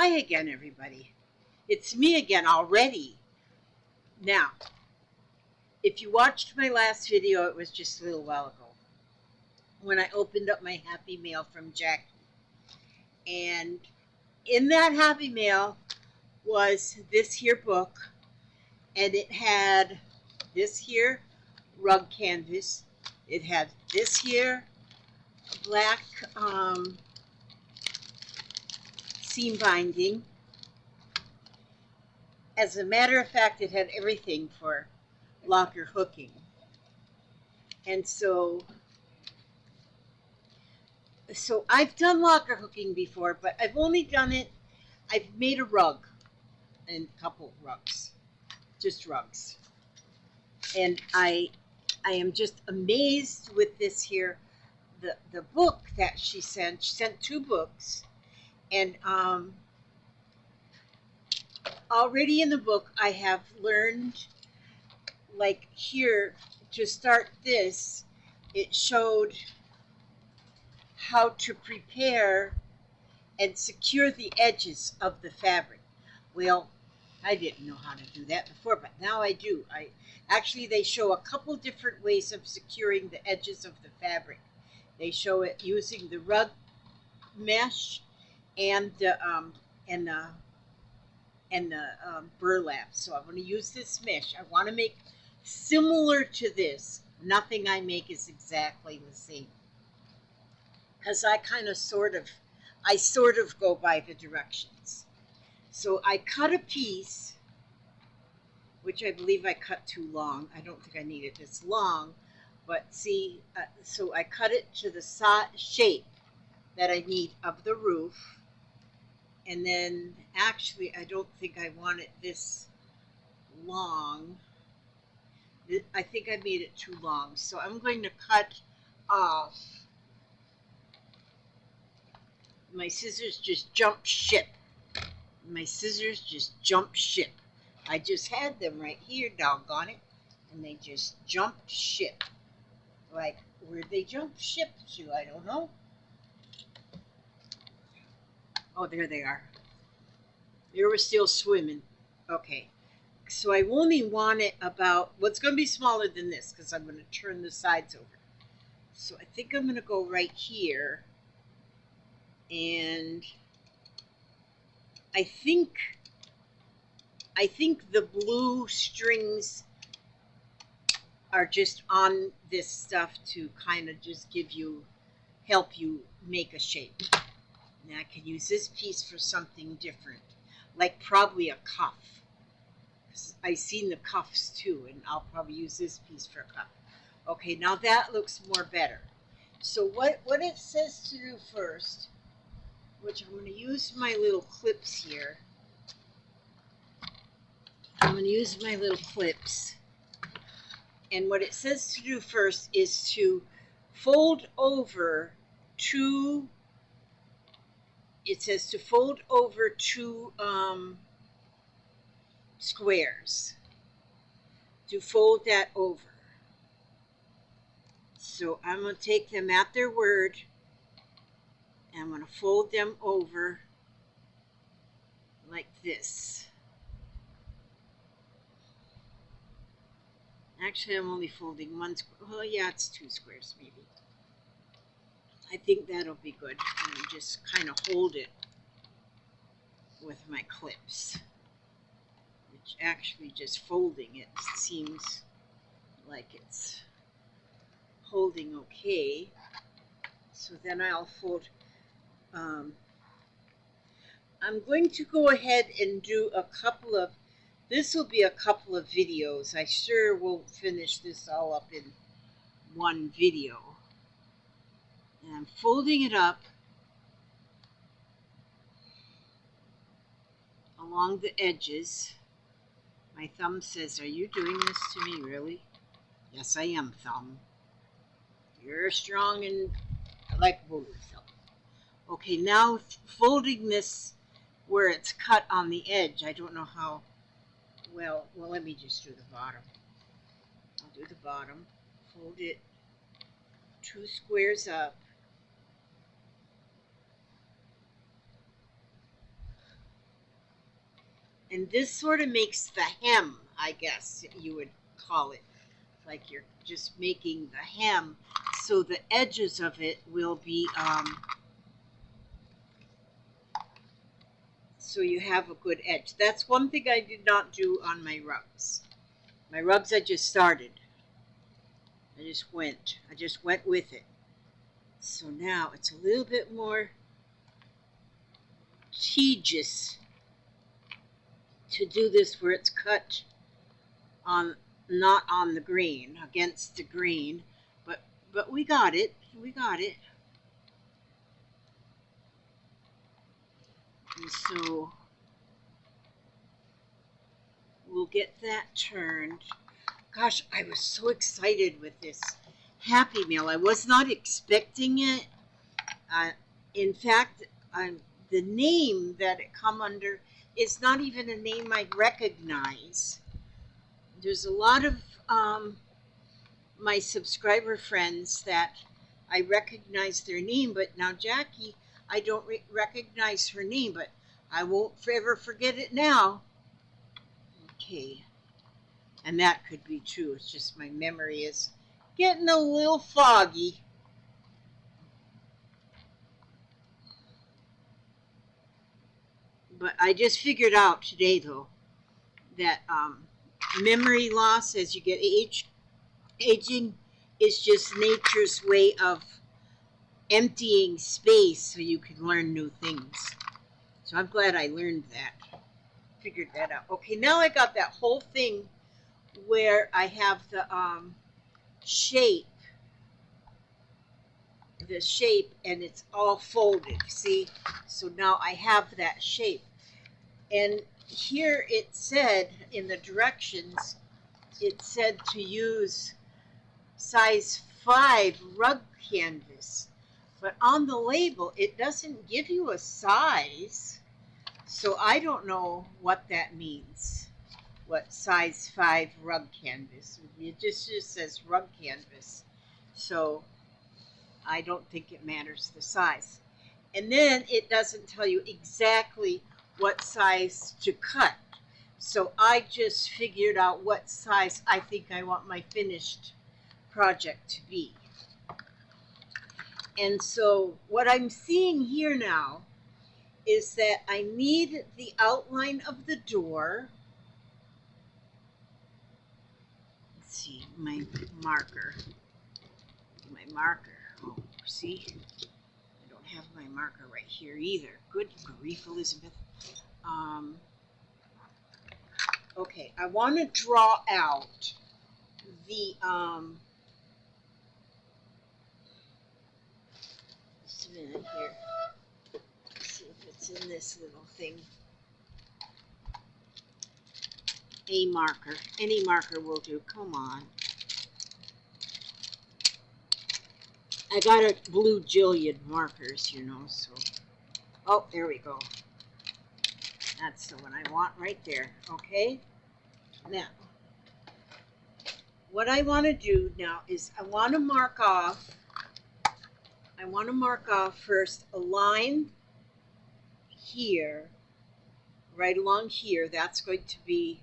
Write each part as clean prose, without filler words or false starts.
Hi again, everybody. It's me again already. Now, if you watched my last video, it was just a little while ago when I opened up my Happy Mail from Jackie. And in that Happy Mail was this here book, and it had this here rug canvas. It had this here black seam binding. As a matter of fact, it had everything for locker hooking. And so I've done locker hooking before, but I've only done it, I've made a rug and a couple rugs, just rugs. And I am just amazed with this here, the book that she sent. She sent 2 books, and already in the book I have learned, like here, to start this, it showed how to prepare and secure the edges of the fabric. Well, I didn't know how to do that before, but now I do. They show a couple different ways of securing the edges of the fabric. They show it using the rug mesh and the burlap. So I'm going to use this mesh. I want to make similar to this. Nothing I make is exactly the same, because I sort of go by the directions. So I cut a piece, which I believe I cut too long. I don't think I need it this long, but see, so I cut it to the shape that I need of the roof. And then actually, I don't think I want it this long. I think I made it too long. So I'm going to cut off. My scissors just jumped ship. My scissors just jumped ship. I just had them right here, doggone it, and they just jumped ship. Like, where'd they jump ship to? I don't know. Oh, there they are. They were still swimming. Okay. So I only want it about, well, it's going to be smaller than this because I'm going to turn the sides over. So I think I'm going to go right here. And I think the blue strings are just on this stuff to kind of just help you make a shape. Now I can use this piece for something different, like probably a cuff. I've seen the cuffs too, and I'll probably use this piece for a cuff. Okay, now that looks more better. So what it says to do first, which I'm going to use my little clips here. I'm going to use my little clips. And what it says to do first is to fold over 2, it says to fold over 2 squares. To fold that over. So I'm going to take them at their word, and I'm going to fold them over like this. Actually, I'm only folding 1 square. Well, yeah, it's 2 squares maybe. I think that'll be good. And just kind of hold it with my clips. Which actually just folding it seems like it's holding okay. So then I'll fold. I'm going to go ahead and do a couple of, this will be a couple of videos. I sure won't finish this all up in one video. And I'm folding it up along the edges. My thumb says, "Are you doing this to me, really?" Yes, I am, thumb. You're strong and likable yourself. Okay, now folding this where it's cut on the edge. I don't know how well, let me just do the bottom. I'll do the bottom. Fold it 2 squares up. And this sort of makes the hem, I guess you would call it. Like you're just making the hem, so the edges of it will be, so you have a good edge. That's one thing I did not do on my rugs. My rugs I just started. I just went with it. So now it's a little bit more tedious to do this where it's cut on, not on the green, against the green, but we got it. We got it. And so we'll get that turned. Gosh, I was so excited with this Happy Meal. I was not expecting it. In fact, the name that it come under is not even a name I recognize. There's a lot of my subscriber friends that I recognize their name, but now Jackie, I don't recognize her name, but I won't ever forget it now. Okay, and that could be true. It's just my memory is getting a little foggy. But I just figured out today, though, that memory loss as you get aging is just nature's way of emptying space so you can learn new things. So I'm glad I learned that, figured that out. Okay, now I got that whole thing where I have the shape, and it's all folded, see? So now I have that shape. And here it said in the directions, it said to use size 5 rug canvas. But on the label, it doesn't give you a size. So I don't know what that means. What size 5 rug canvas. It just says rug canvas. So I don't think it matters the size. And then it doesn't tell you exactly what size to cut. So I just figured out what size I think I want my finished project to be. And so what I'm seeing here now is that I need the outline of the door. Let's see, my marker. Oh, see? I don't have my marker right here either. Good grief, Elizabeth. Okay, I want to draw out the just a minute here. Let's see if it's in this little thing. A marker. Any marker will do. Come on. I got a blue Jilliard markers, you know, so. Oh, there we go. That's the one I want right there, okay? Now, what I want to do now is I want to mark off first a line here, right along here. That's going to be,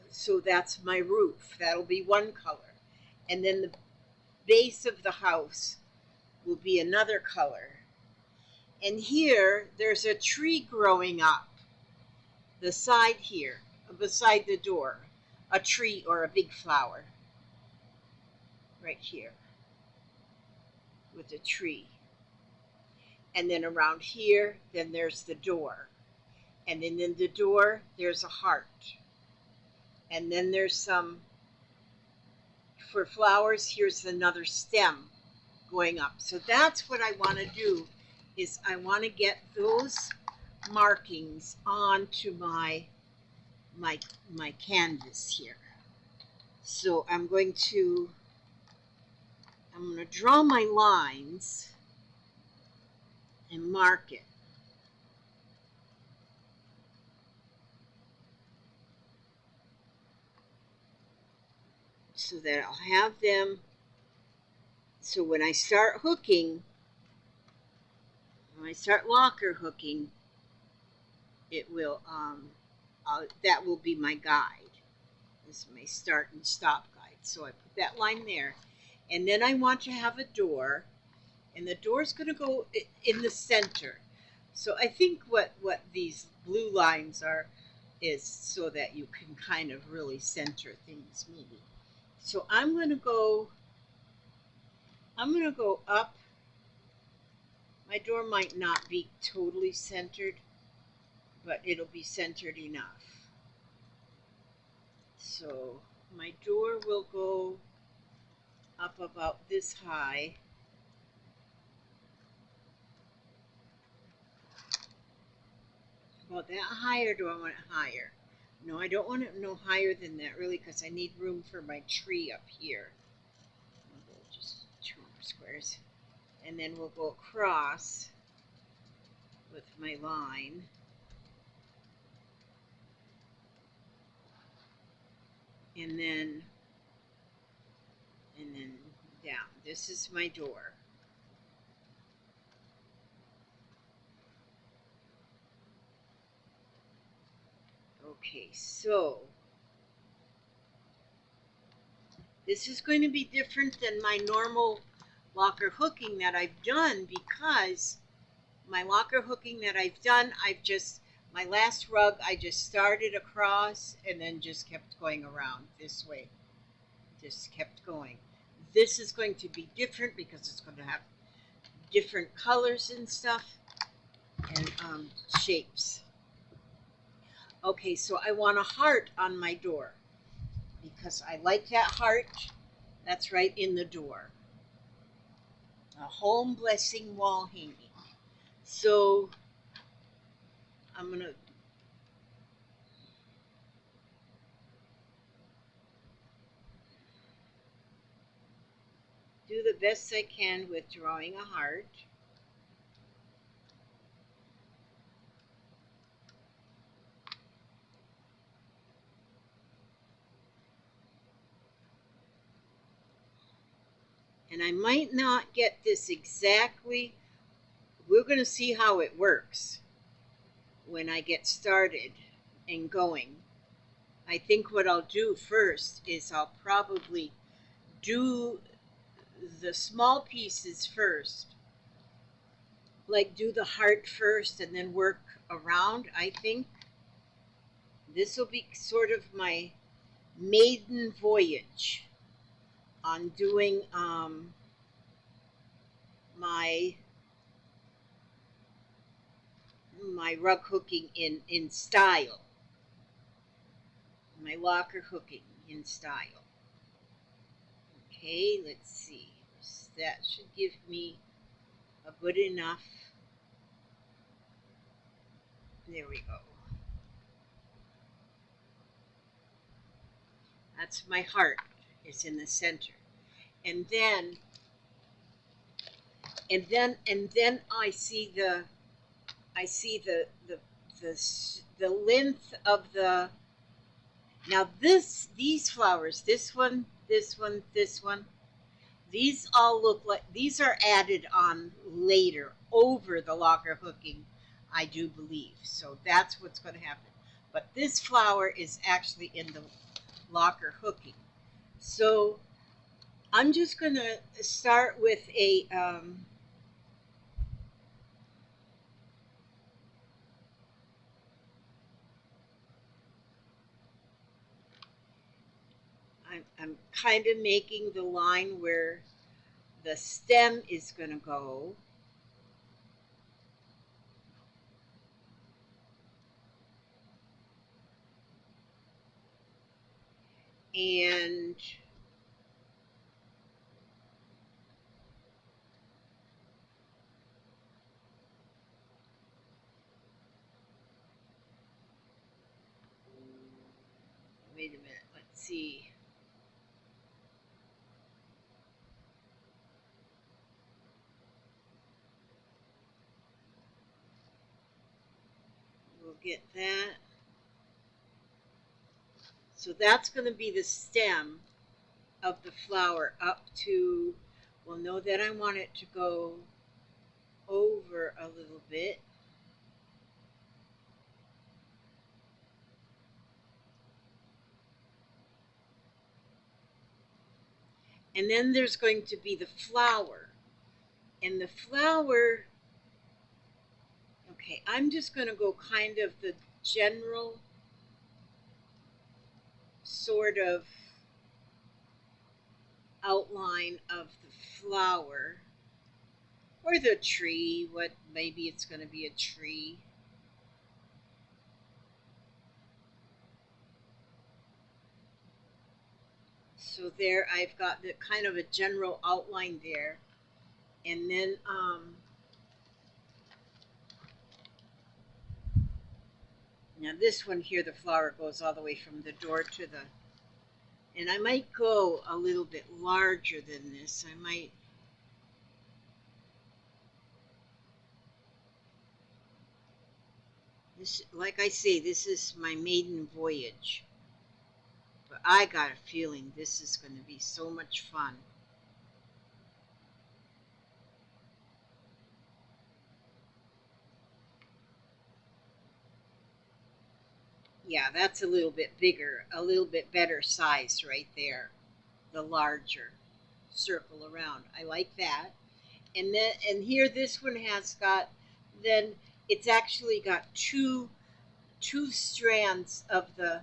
so that's my roof. That'll be one color. And then the base of the house will be another color. And here, there's a tree growing up. The side here, beside the door, a tree or a big flower. Right here, with a tree. And then around here, then there's the door. And then in the door, there's a heart. And then there's some, for flowers, here's another stem going up. So that's what I want to do, is I want to get those markings onto my canvas here. So I'm going to draw my lines and mark it. So that I'll have them, so when I start hooking, when I start locker hooking, it will, that will be my guide. This is my start and stop guide. So I put that line there. And then I want to have a door, and the door is going to go in the center. So I think what these blue lines are is so that you can kind of really center things maybe. So I'm going to go up. My door might not be totally centered, but it'll be centered enough. So my door will go up about this high. About that high, or do I want it higher? No, I don't want it no higher than that really, because I need room for my tree up here. I'll go just 2 more squares. And then we'll go across with my line. And then down. This is my door. Okay, so this is going to be different than my normal locker hooking that I've done, because my locker hooking that I've done, my last rug, I just started across and then just kept going around this way. Just kept going. This is going to be different because it's going to have different colors and stuff and shapes. Okay, so I want a heart on my door because I like that heart. That's right in the door. A home blessing wall hanging. So I'm going to do the best I can with drawing a heart. And I might not get this exactly. We're going to see how it works when I get started and going. I think what I'll do first is I'll probably do the small pieces first. Like do the heart first and then work around, I think. This will be sort of my maiden voyage on doing my rug hooking in style. My locker hooking in style. Okay, let's see. That should give me a good enough. There we go. That's my heart. It's in the center. And then I see the length of the. Now these flowers, this one, this one, this one, these all look like these are added on later over the locker hooking, I do believe. So that's what's going to happen. But this flower is actually in the locker hooking. So I'm just going to start with a I'm kind of making the line where the stem is going to go. And wait a minute, let's see. We'll get that. So that's going to be the stem of the flower up to, well, know that I want it to go over a little bit. And then there's going to be the flower. And the flower, okay, I'm just going to go kind of the general sort of outline of the flower or the tree. What, maybe it's going to be a tree. So there I've got the kind of a general outline there. And then now this one here, the flower goes all the way from the door to the, and I might go a little bit larger than this. I might, this, like I say, this is my maiden voyage. But I got a feeling this is going to be so much fun. Yeah, that's a little bit bigger, a little bit better size right there. The larger circle around. I like that. And then, and here this one has got, then it's actually got two strands of the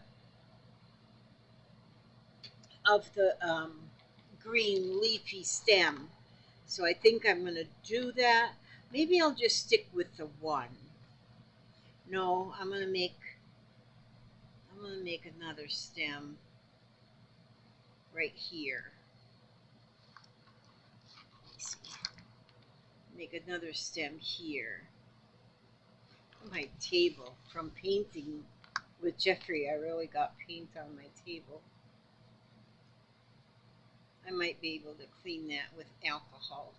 green leafy stem. So I think I'm going to do that. Maybe I'll just stick with the one. No, I'm going to make another stem right here. Let's see. Make another stem here. My table from painting with Jeffrey, I really got paint on my table. I might be able to clean that with alcohol.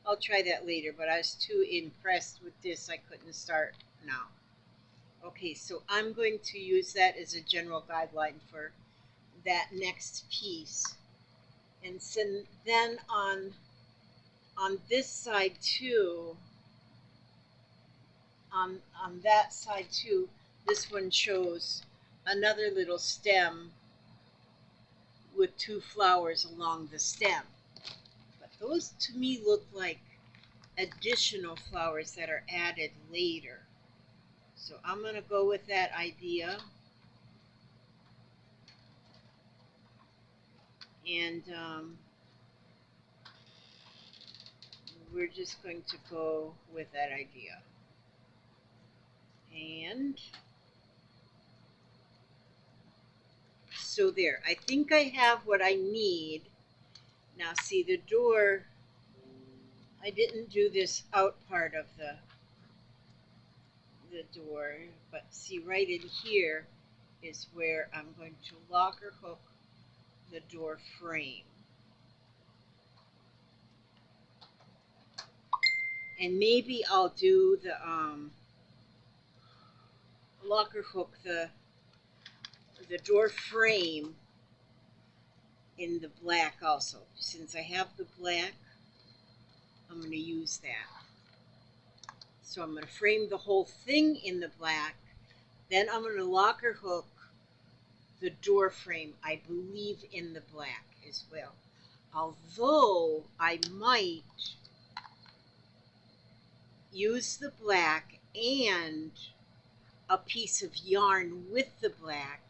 I'll try that later, but I was too impressed with this I couldn't start now. Okay, so I'm going to use that as a general guideline for that next piece. And so then on this side too, on that side too, this one shows another little stem with two flowers along the stem. But those to me look like additional flowers that are added later. So I'm going to go with that idea. And we're just going to go with that idea. And so there, I think I have what I need. Now see the door, I didn't do this out part of the door, but see right in here is where I'm going to lock or hook the door frame. And maybe I'll do the lock or hook the door frame in the black also. Since I have the black, I'm going to use that. So I'm going to frame the whole thing in the black. Then I'm going to lock or hook the door frame, I believe, in the black as well. Although I might use the black and a piece of yarn with the black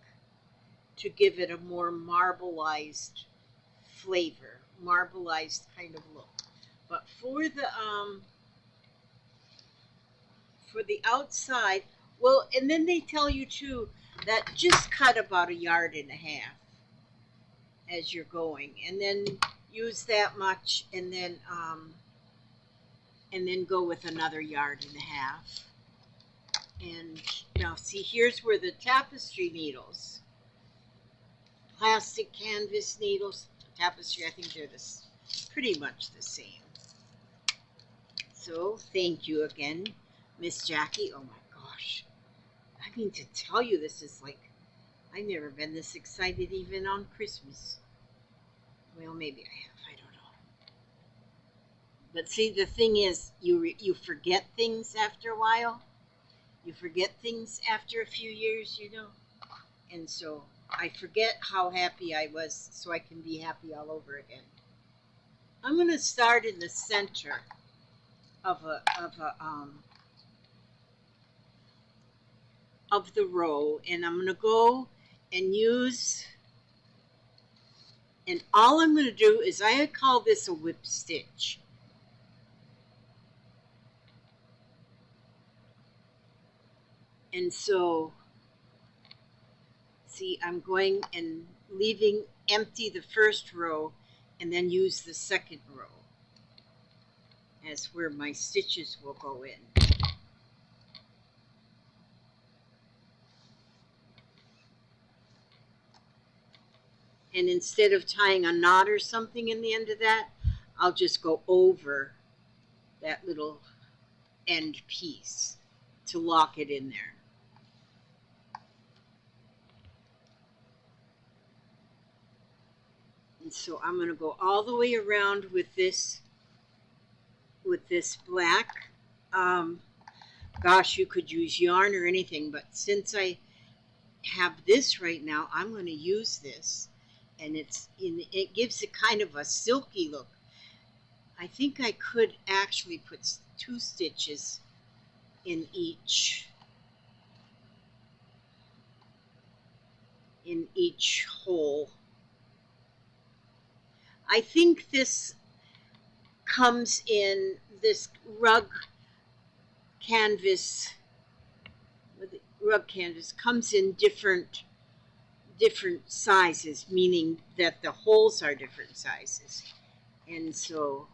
to give it a more marbleized flavor, marbleized kind of look. But for the outside, well, and then they tell you too that just cut about 1.5 yards as you're going, and then use that much, and then go with another 1.5 yards. And now see, here's where the tapestry needles, plastic canvas needles, tapestry, I think they're pretty much the same. So thank you again, Miss Jackie. Oh my gosh. I mean to tell you, this is like, I've never been this excited even on Christmas. Well, maybe I have, I don't know. But see, the thing is, you forget things after a while. You forget things after a few years, you know. And so I forget how happy I was, so I can be happy all over again. I'm going to start in the center of the row, and I'm going to go and use, and all I'm going to do is I call this a whip stitch. And so, see, I'm going and leaving empty the first row and then use the second row as where my stitches will go in. And instead of tying a knot or something in the end of that, I'll just go over that little end piece to lock it in there. And so I'm going to go all the way around with this black. Gosh, you could use yarn or anything, but since I have this right now, I'm going to use this, and it gives it kind of a silky look. I think I could actually put 2 stitches in each hole. I think this comes in this rug canvas. The rug canvas comes in different sizes, meaning that the holes are different sizes. And so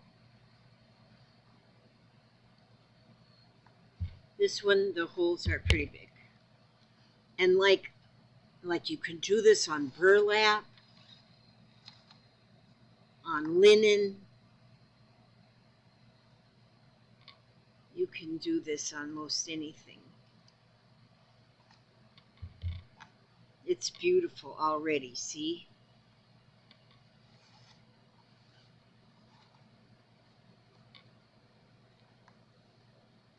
this one, the holes are pretty big. And like you can do this on burlap, on linen. You can do this on most anything. It's beautiful already, see?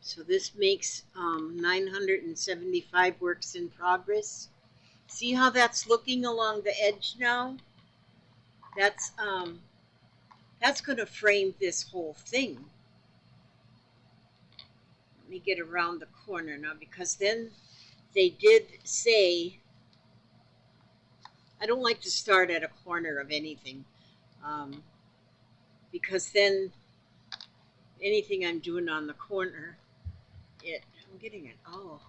So this makes 975 works in progress. See how that's looking along the edge now? That's going to frame this whole thing. Let me get around the corner now, because then they did say, I don't like to start at a corner of anything, because then anything I'm doing on the corner, I'm getting it all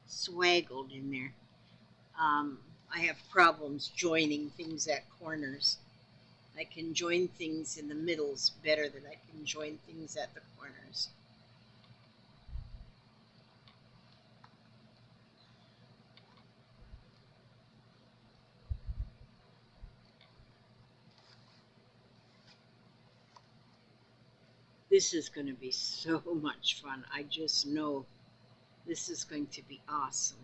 swaggled in there. I have problems joining things at corners. I can join things in the middles better than I can join things at the corners. This is going to be so much fun. I just know this is going to be awesome.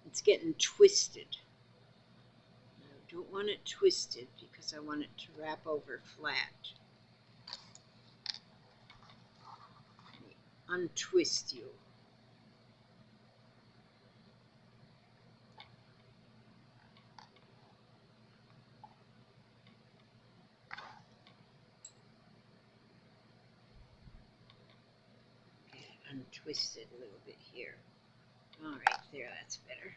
It's getting twisted. I don't want it twisted because I want it to wrap over flat. Let me untwist you. Untwist it a little bit here. All right, there, that's better.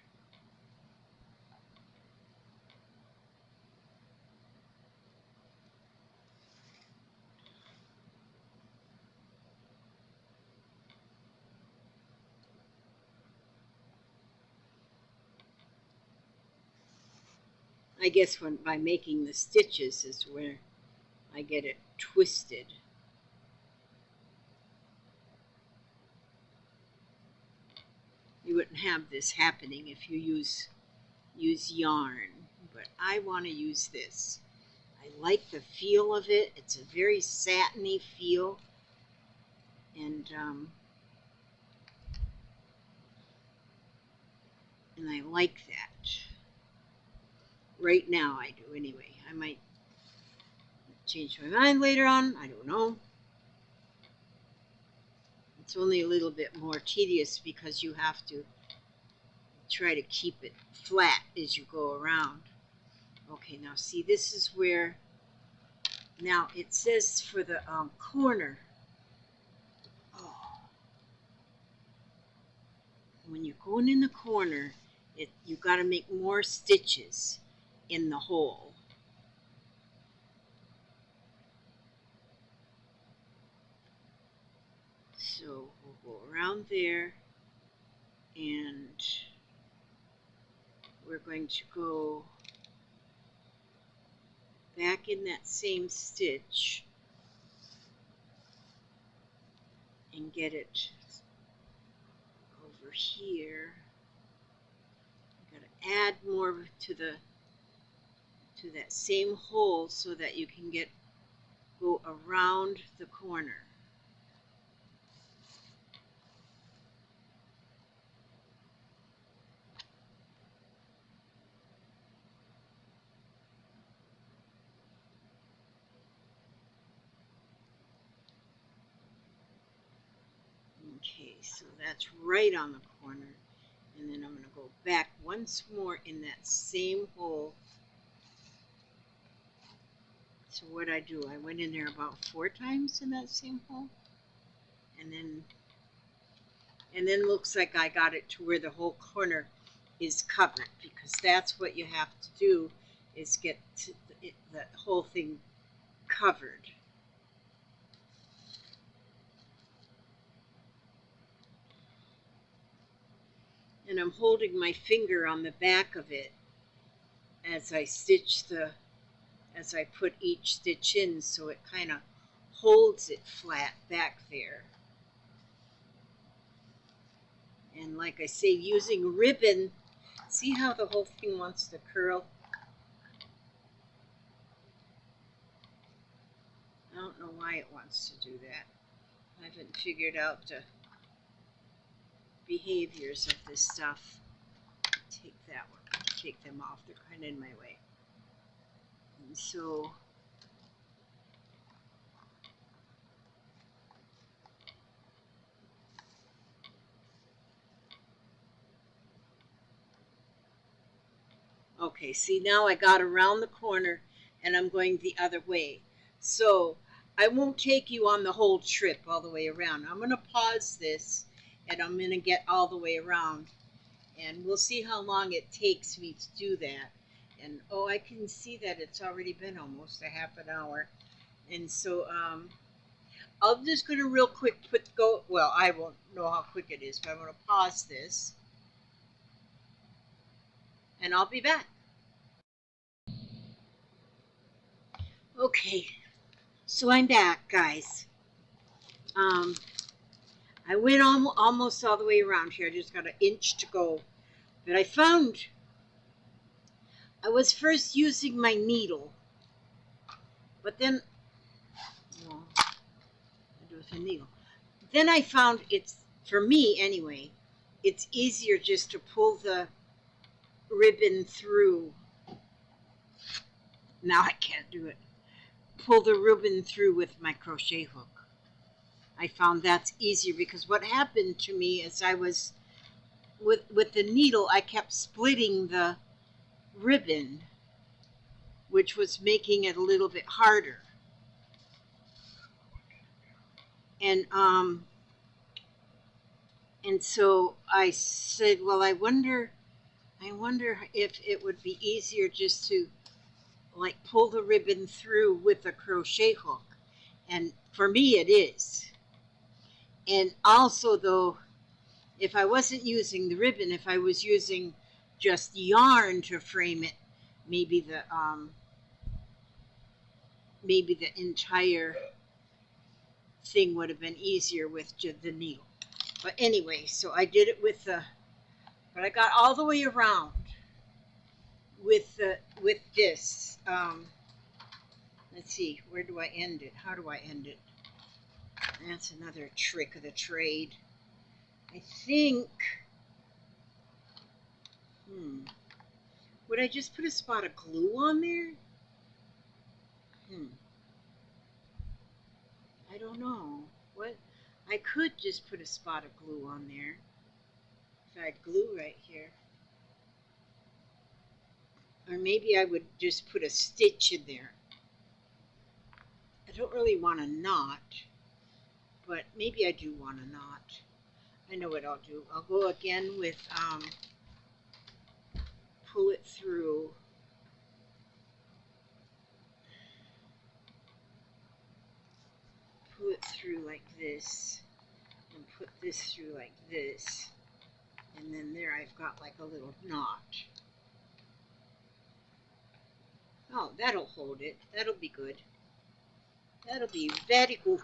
I guess by making the stitches is where I get it twisted. You wouldn't have this happening if you use yarn, but I want to use this. I like the feel of it. It's a very satiny feel, and I like that. Right now I do anyway. I might change my mind later on. I don't know. It's only a little bit more tedious because you have to try to keep it flat as you go around. Okay, now see, this is where, now it says for the corner, oh, when you're going in the corner, you got to make more stitches in the hole. So we'll go around there, and we're going to go back in that same stitch and get it over here. You got to add more to that same hole so that you can go around the corner. Okay, so that's right on the corner. And then I'm going to go back once more in that same hole. So what I do, I went in there about 4 times in that same hole. And then looks like I got it to where the whole corner is covered, because that's what you have to do, is get the whole thing covered. And I'm holding my finger on the back of it as I as I put each stitch in, so it kind of holds it flat back there. And like I say, using ribbon, see how the whole thing wants to curl? I don't know why it wants to do that. I haven't figured out the behaviors of this stuff. Take that one, take them off, they're kind of in my way. And so okay, see, now I got around the corner and I'm going the other way. So I won't take you on the whole trip all the way around. I'm going to pause this and I'm going to get all the way around. And we'll see how long it takes me to do that. And oh, I can see that it's already been almost a half an hour. And so I'm just going to real quick well, I won't know how quick it is, but I'm going to pause this. And I'll be back. Okay, so I'm back, guys. I went almost all the way around here. I just got an inch to go. But I found I was first using my needle, but then, well, I do with a needle. Then I found for me anyway, it's easier just to pull the ribbon through. Now I can't do it. Pull the ribbon through with my crochet hook. I found that's easier, because what happened to me is I was, with the needle, I kept splitting the ribbon, which was making it a little bit harder. And so I said, well, I wonder if it would be easier just to like pull the ribbon through with a crochet hook. And for me it is. And also, though, if I wasn't using the ribbon, if I was using just yarn to frame it, maybe the entire thing would have been easier with the needle. But anyway, so I did it with but I got all the way around with this. Let's see, where do I end it? How do I end it? That's another trick of the trade. I think, would I just put a spot of glue on there? I don't know. What? I could just put a spot of glue on there. If I had glue right here. Or maybe I would just put a stitch in there. I don't really want a knot, but maybe I do want a knot. I know what I'll do. I'll go again with pull it through. Pull it through like this, and put this through like this, and then there I've got like a little knot. Oh, that'll hold it. That'll be good. That'll be very good.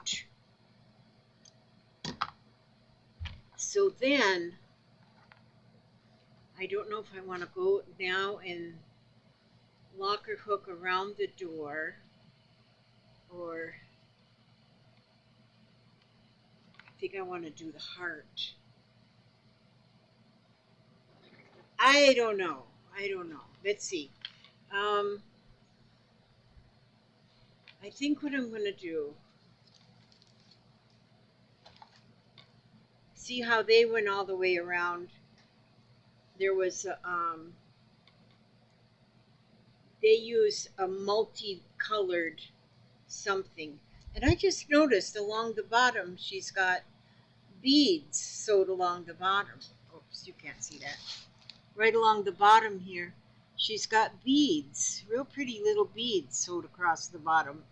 So then, I don't know if I want to go now and locker hook around the door, or I think I want to do the heart. I don't know. I don't know. Let's see. I think what I'm going to do, see how they went all the way around. There was they use a multicolored something, and I just noticed along the bottom she's got beads sewed along the bottom. Oops, you can't see that. Right along the bottom here, she's got beads, real pretty little beads sewed across the bottom.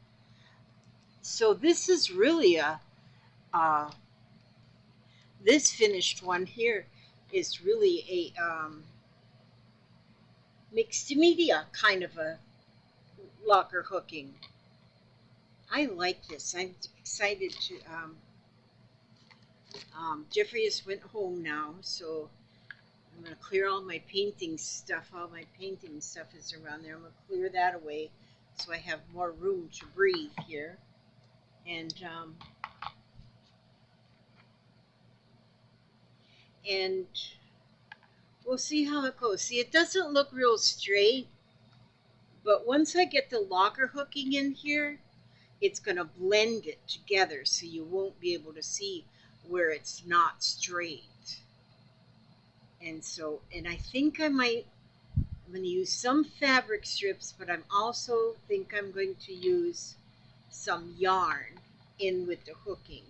So this is really a this finished one here is really a mixed media kind of a locker hooking. I like this. I'm excited to. Jeffrey has went home now, so I'm going to clear all my painting stuff. All my painting stuff is around there. I'm going to clear that away so I have more room to breathe here. And we'll see how it goes. See, it doesn't look real straight, but once I get the locker hooking in here, it's going to blend it together so you won't be able to see where it's not straight. And so, and I think I'm going to use some fabric strips, but I'm also think I'm going to use some yarn in with the hooking.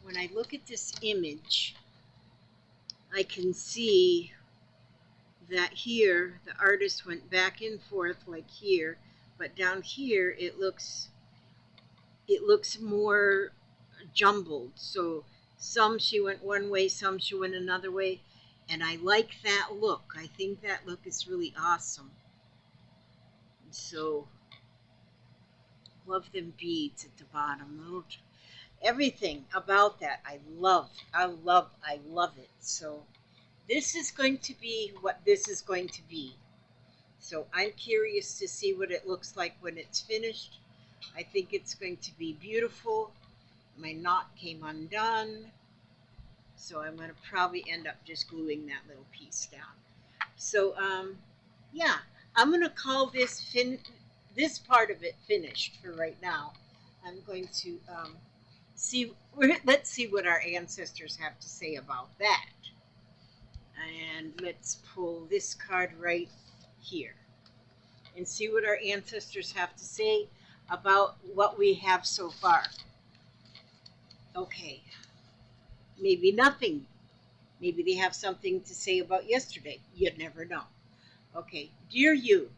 When I look at this image, I can see that here the artist went back and forth like here, but down here it looks more jumbled. So some she went one way, some she went another way, and I like that look. I think that look is really awesome. So love them beads at the bottom. Everything about that I love. I love it. So this is going to be what this is going to be. So I'm curious to see what it looks like when it's finished. I think it's going to be beautiful. My knot came undone, so I'm going to probably end up just gluing that little piece down. So yeah, I'm going to call this this part of it finished for right now. I'm going to let's see what our ancestors have to say about that. And let's pull this card right here and see what our ancestors have to say about what we have so far. Okay, maybe nothing. Maybe they have something to say about yesterday. You never know. Okay, dear you,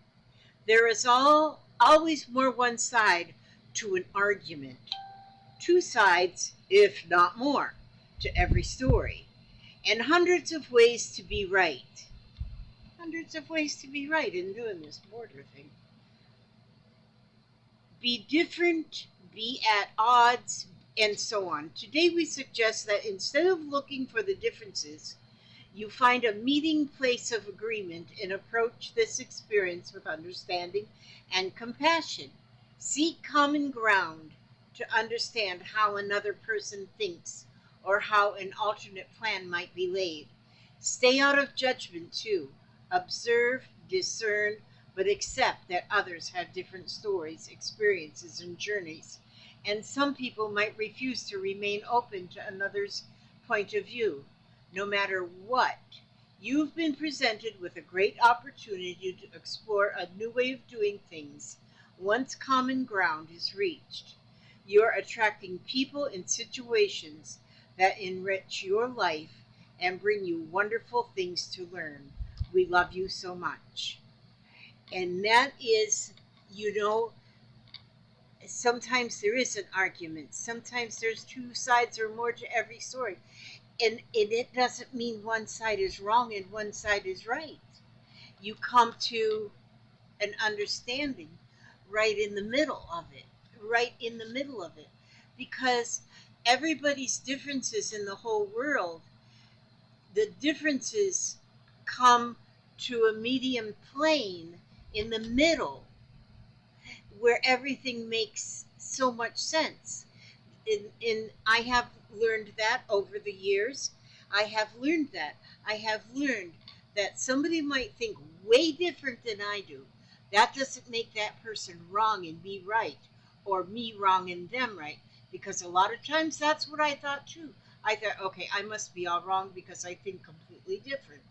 there is always more one side to an argument. Two sides, if not more, to every story. And hundreds of ways to be right. Hundreds of ways to be right in doing this border thing. Be different, be at odds, and so on. Today we suggest that instead of looking for the differences, you find a meeting place of agreement and approach this experience with understanding and compassion. Seek common ground to understand how another person thinks or how an alternate plan might be laid. Stay out of judgment too. Observe, discern, but accept that others have different stories, experiences, and journeys, and some people might refuse to remain open to another's point of view. No matter what, you've been presented with a great opportunity to explore a new way of doing things once common ground is reached. You're attracting people and situations that enrich your life and bring you wonderful things to learn. We love you so much. And that is, you know, sometimes there is an argument. Sometimes there's two sides or more to every story. And it doesn't mean one side is wrong and one side is right. You come to an understanding right in the middle of it, right in the middle of it. Because everybody's differences in the whole world, the differences come to a medium plane in the middle where everything makes so much sense. And I have learned that over the years. I have learned that. I have learned that somebody might think way different than I do. That doesn't make that person wrong and me right, or me wrong and them right. Because a lot of times that's what I thought too. I thought, okay, I must be all wrong because I think completely different.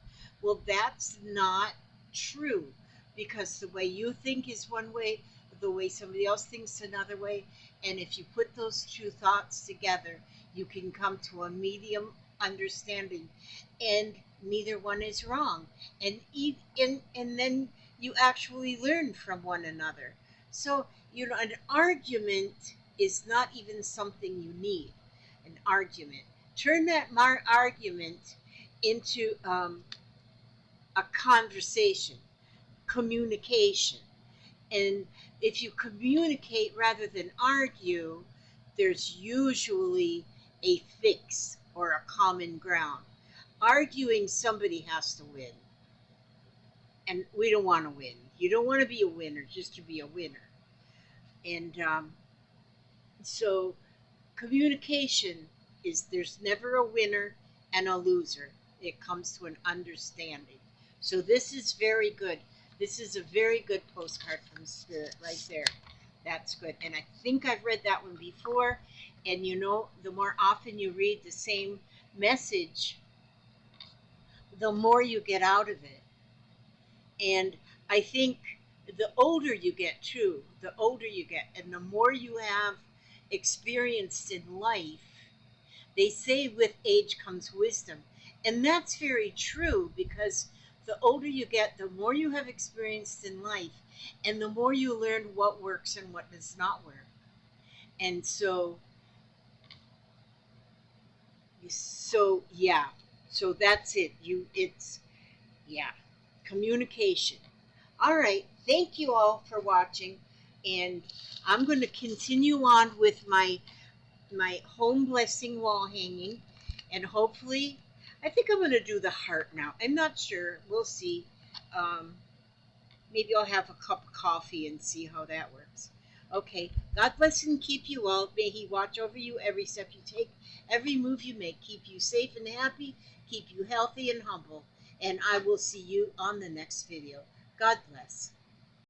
Well, that's not true, because the way you think is one way, the way somebody else thinks another way, and if you put those two thoughts together, you can come to a medium understanding, and neither one is wrong. And then you actually learn from one another. So, an argument is not even something you need. An argument. Turn that argument into a conversation, communication. And if you communicate rather than argue, there's usually a fix or a common ground. Arguing, somebody has to win. And we don't want to win. You don't want to be a winner just to be a winner. And so communication is, there's never a winner and a loser. It comes to an understanding. So this is very good. This is a very good postcard from Spirit right there. That's good. And I think I've read that one before. And the more often you read the same message, the more you get out of it. And I think the older you get too, the older you get, and the more you have experienced in life, they say with age comes wisdom. And that's very true, because the older you get, the more you have experienced in life, and the more you learn what works and what does not work. And yeah, so that's it. Yeah, communication. All right, thank you all for watching, and I'm going to continue on with my home blessing wall hanging, and hopefully, I think I'm going to do the heart now. I'm not sure. We'll see. Maybe I'll have a cup of coffee and see how that works. Okay, God bless and keep you all. May He watch over you every step you take, every move you make. Keep you safe and happy, keep you healthy and humble. And I will see you on the next video. God bless.